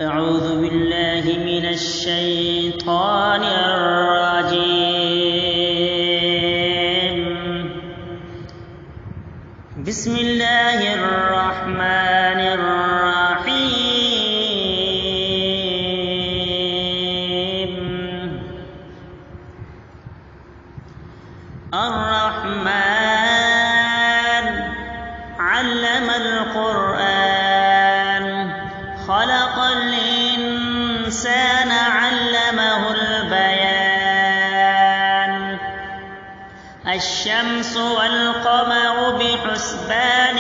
أعوذ بالله من الشيطان الرجيم. بسم الله الرحمن الرحيم. الرحمن علم القرآن خلق الإنسان علمه البيان. الشمس والقمر بحسبان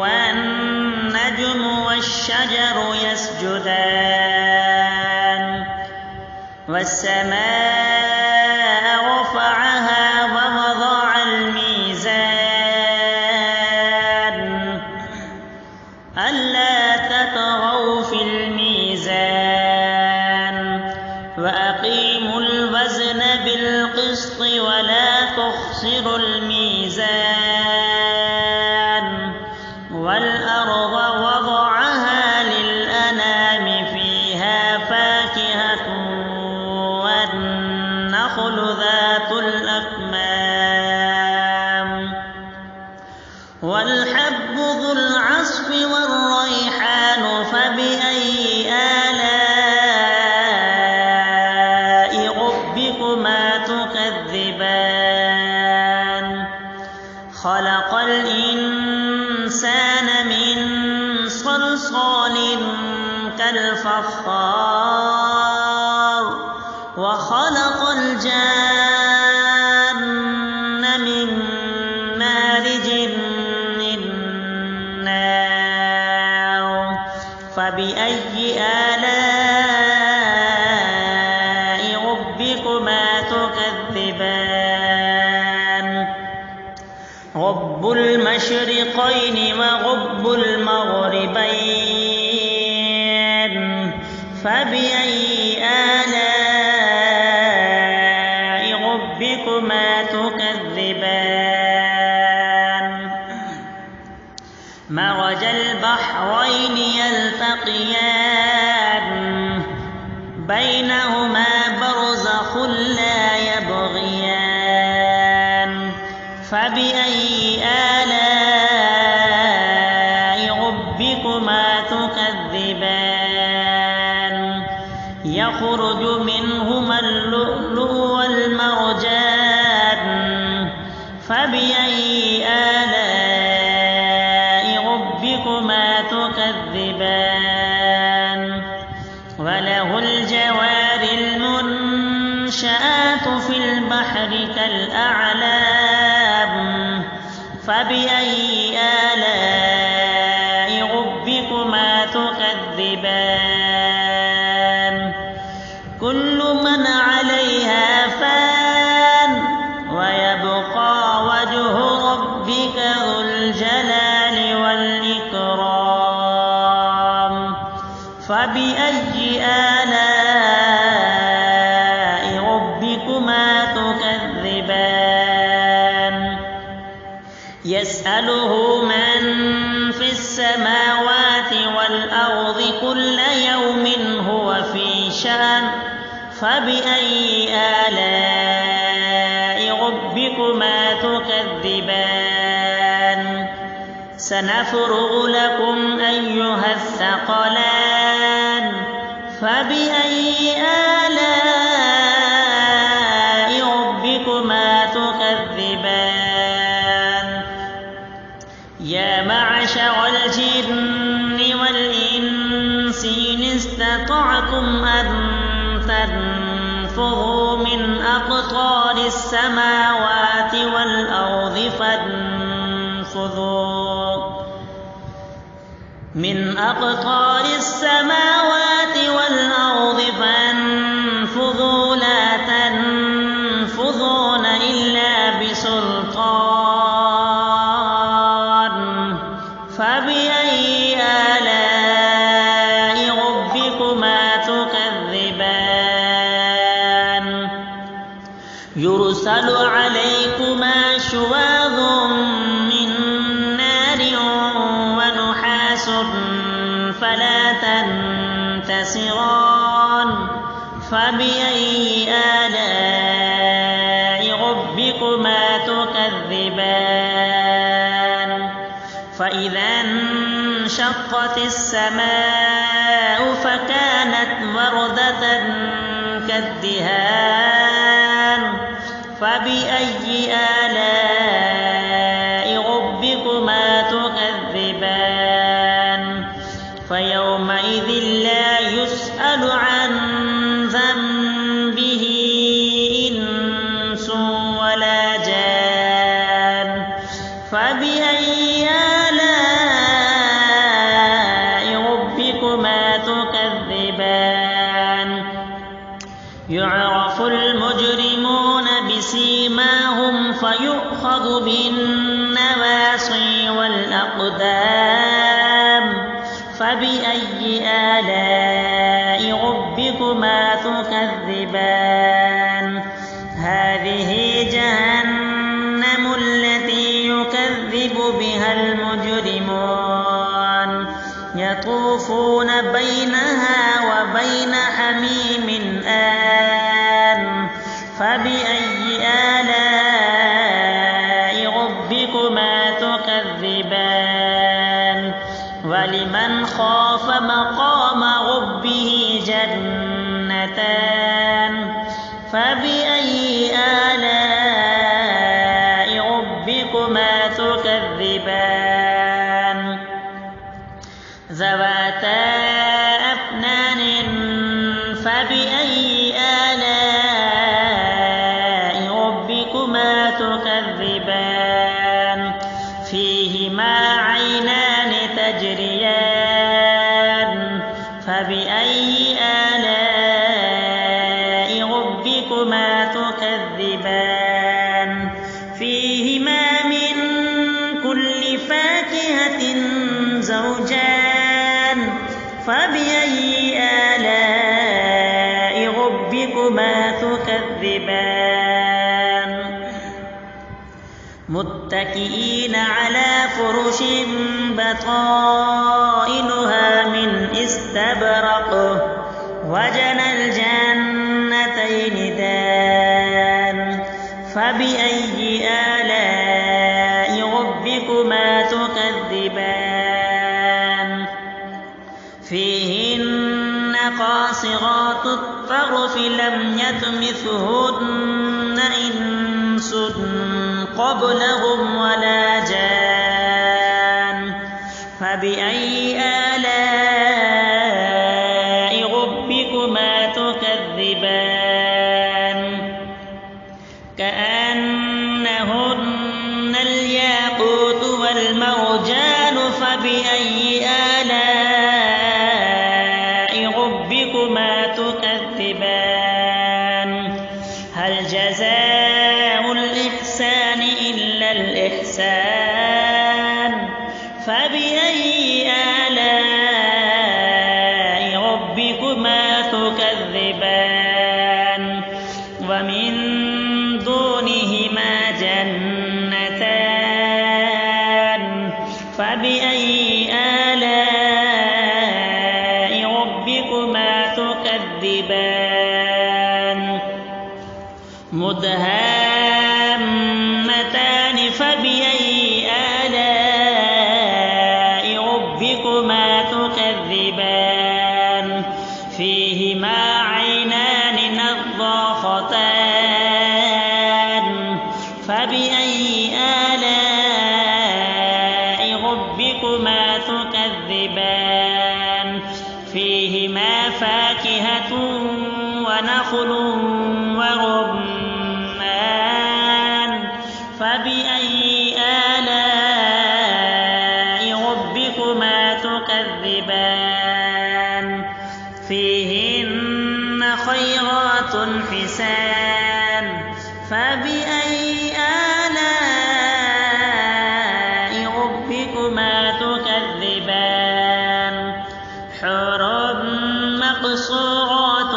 والنجم والشجر يسجدان. والسماء رفعها ووضع الميزان ألا تطغوا في الميزان وأقيموا الوزن بالقسط ولا تخسروا الميزان. والأرض وضعها للأنام فيها فاكهة والنخل ذات الأكمام والحب ذو العصف والريحان. فبأي آلاء ربكما تكذبان. خلق الإنسان من صلصال كالفخار وخلق الجان من مارج من نار. فبأي آلاء ربكما تكذبان. رب المشرقين ورب المغربين. فبأي آلاء ربكما تكذبان. مرج البحرين يلتقيان بينهما برزخ لا يبغيان. فبأي آلاء ربكما تكذبان. يخرج منهما اللؤلؤ والمرجان. فبأي آلاء ربكما تكذبان. وله الجوار المنشآت في البحر كالأعلام. فبأي آلاء ربكما تكذبان. كل من عليها فان ويبقى وجه ربك ذو الجلال والإكرام. فبأي آلاء ربكما تكذبان. يسأله من في السماوات والأرض كل يوم هو في شأن. فبأي آلاء ربكما تكذبان. سنفرغ لكم أيها الثقلان. فبأي آلاء ربكما تكذبان. يا معشر الجن والإنس إن استطعتم أن تنفذوا من أقطار السماوات والأرض فانفذوا. من أقطار السماوات والأرض فانفذوا لا تنفذون إلا بسلطان. فبأي آلاء ربكما تكذبان. يرسل عليكما شواظ من نار ونحاس فلا تنتصران فبأي آلاء ربكما تكذبان فإذا انشقت السماء فكانت وردة كالدهان فبأي آلاء ربكما تكذبان فيومئذ لا يسأل عن ذنبه إنس ولا جان فبأي آلاء ربكما تكذبان يعرف المجرمون بسيماهم فيؤخذ بالنواصي والأقدام فبأي آلاء ربكما تكذبان هذه جهنم التي يكذب بها المجرمون يطوفون بينها وبين حميم آن فبأي آلاء ربكما تكذبان ولمن خاف مقام ربه جنتان فبأي آلاء ربكما تكذبان ذواتا أفنان فبأي آلاء ربكما تكذبان فيهما عينان تجريان فبأي آلاء ربكما تكذبان فيهما من كل فاكهة زوجان فبأي آلاء ربكما تكذبان متكئين على فرش بطائنها من استبرق وجنى الجنتين دان فبأي آلاء ربكما تكذبان فيهن قاصرات الطرف لم يطمثهن إنس قبلهم ولا جان فبأي آلاء ربكما تكذبان كأنهن الياقوت والمرجان فبأي آلاء ربكما تكذبان هل جزاء الإحسان إلا الإحسان فبأي آلاء ربكما تكذبان ومن دونهما جنتان فبأي آلاء ربكما تكذبان مدهامتان فبأي آلاء ربكما تكذبان فيهما عينان نضاختان فبأي آلاء ربكما تكذبان فيهما فاكهة ونخل ورمان فبأي آلاء ربكما تكذبان فيهن خيرات حسان فبأي آلاء ربكما تكذبان حور مقصورات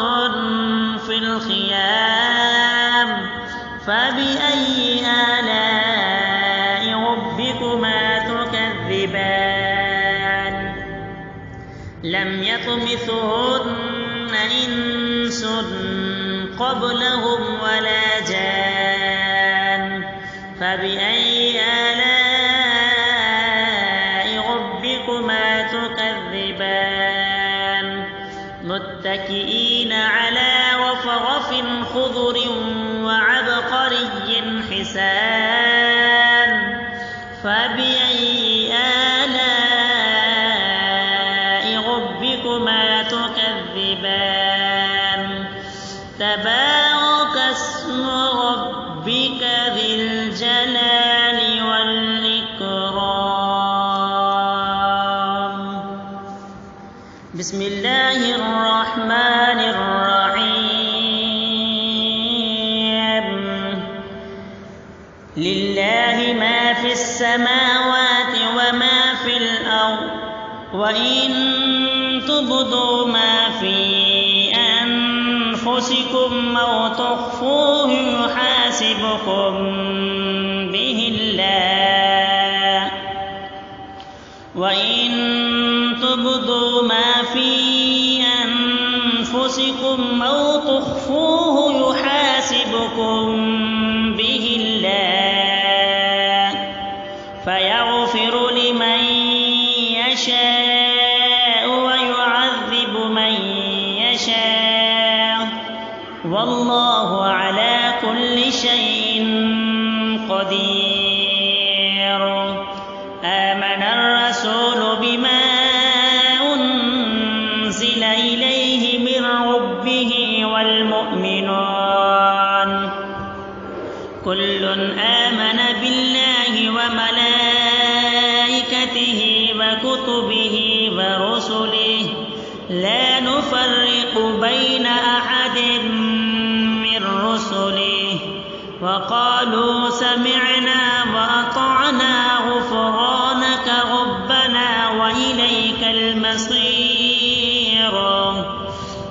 في الخيام فبأي آلاء ربكما تكذبان لم يطمثهن إنس قبلهم ولا جان فبأي آلاء ربكما تكذبان متكئين على رفرف خضر وعبقري حسان فبأي آلاء ربكما تكذبان تبارك اسم ربك ذي الجلال والإكرام بسم الله الرحمن الرحيم لله ما في السماوات وما في الأرض وإن تبدوا ما في أنفسكم أو تخفوه يحاسبكم به الله وإن تبدوا ما في أنفسكم أو تخفوه يحاسبكم به الله فيغفر لمن يشاء ويعذب من يشاء والله على كل شيء قدير آمن الرسول بما أنزل إليه من ربه والمؤمنون كل آمن بالله وملائكته وكتبه ورسله لا نفرق بين أحد من رسله وقالوا سمعنا وأطعنا غفرانك ربنا وإليك المصير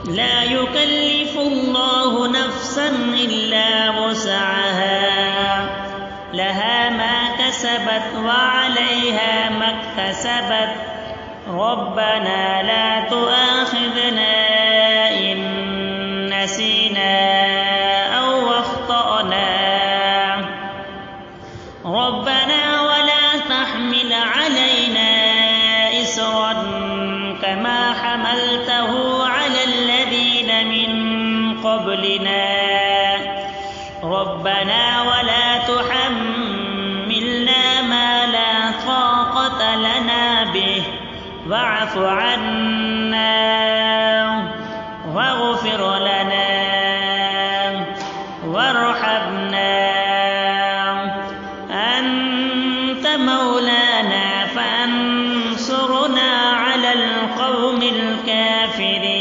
لا يكلف الله نفسا إلا وسعها لها ما كسبت وعليها ما اكتسبت ربنا لا تؤاخذنا إن نسينا أو أخطأنا ربنا ولا تحمل علينا إصرا كما حملته على الذين من قبلنا ربنا ولا تحملنا ما لا طاقة لنا به واعف عنا واغفر لنا وارحمنا أنت مولانا فانصرنا على القوم الكافرين